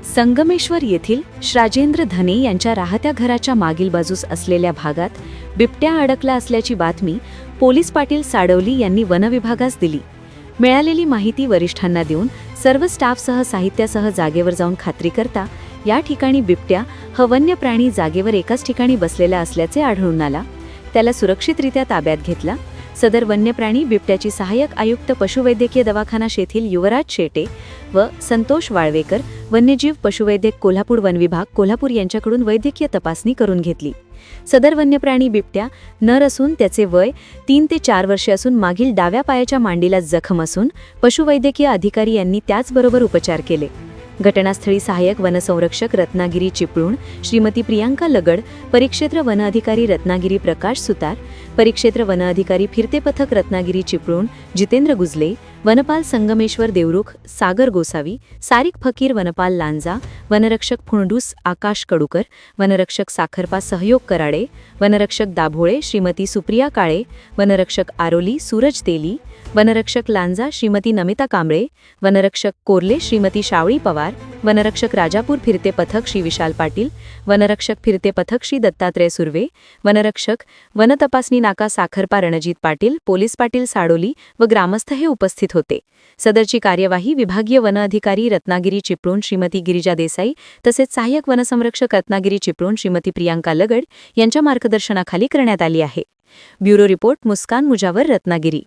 संगमेश्वर येथील राजेंद्र धने यांच्या राहत्या घराच्या मागील बाजूस असलेल्या भागात बिबट्या अडकला असल्याची बातमी पोलीस पाटील साडवली यांनी वनविभागास दिली। मिळालेली माहिती वरिष्ठांना देऊन सर्व स्टाफसह साहित्यासह जागेवर जाऊन खात्री करता या ठिकाणी बिबट्या हा वन्य प्राणी जागेवर एकाच ठिकाणी बसलेला असल्याचे आढळून आला। त्याला सुरक्षितरित्या ताब्यात घेतला। सदर वन्य प्राणी बिबट्याची सहाय्यक आयुक्त पशुवैद्यकीय दवाखाना शेतील युवराज शेटे व संतोष वाळवेकर वन्यजीव पशुवैद्यक कोल्हापूर वन विभाग कोल्हापूर यांच्याकडून वैद्यकीय तपासणी करून घेतली। सदर वन्य प्राणी बिबट्या नर असून त्याचे वय 3 ते 4 वर्षे असून मागील डाव्या पायाच्या मांडीला जखम असून पशुवैद्यकीय अधिकारी यांनी त्याचबरोबर उपचार केले। घटनास्थळी सहाय्यक वनसंरक्षक रत्नागिरी चिपळूण श्रीमती प्रियांका लगड, परिक्षेत्र वन अधिकारी रत्नागिरी प्रकाश सुतार, परिक्षेत्र वन अधिकारी फिरते पथक रत्नागिरी चिपळूण जितेंद्र गुजले, वनपाल संगमेश्वर देवरुख सागर गोसावी, सारिक फकीर वनपाल लांजा, वनरक्षक फुंडूस आकाश कडूकर, वनरक्षक साखरपा सहयोग कराडे, वनरक्षक दाभोळे श्रीमती सुप्रिया काळे, वनरक्षक आरोली सूरज तेली, वनरक्षक लांजा श्रीमती नमिता कांबळे, वनरक्षक कोर्ले श्रीमती शावळी पवार, वनरक्षक राजापूर फिरते पथक श्री विशाल पाटील, वनरक्षक फिरते पथक श्री दत्तात्रय सुर्वे, वनरक्षक वन तपासणी नाका साखरपा रणजित पाटील, पोलीस पाटील साडोली व ग्रामस्थ हे उपस्थित होते। सदरची कार्यवाही विभागीय वन अधिकारी रत्नागिरी चिपळूण श्रीमती गिरिजा देसाई तसेच सहाय्यक वनसंरक्षक रत्नागिरी चिपळूण श्रीमती प्रियांका लगड यांच्या मार्गदर्शनाखाली करण्यात आली आहे। ब्युरो रिपोर्ट मुस्कान मुजावर रत्नागिरी।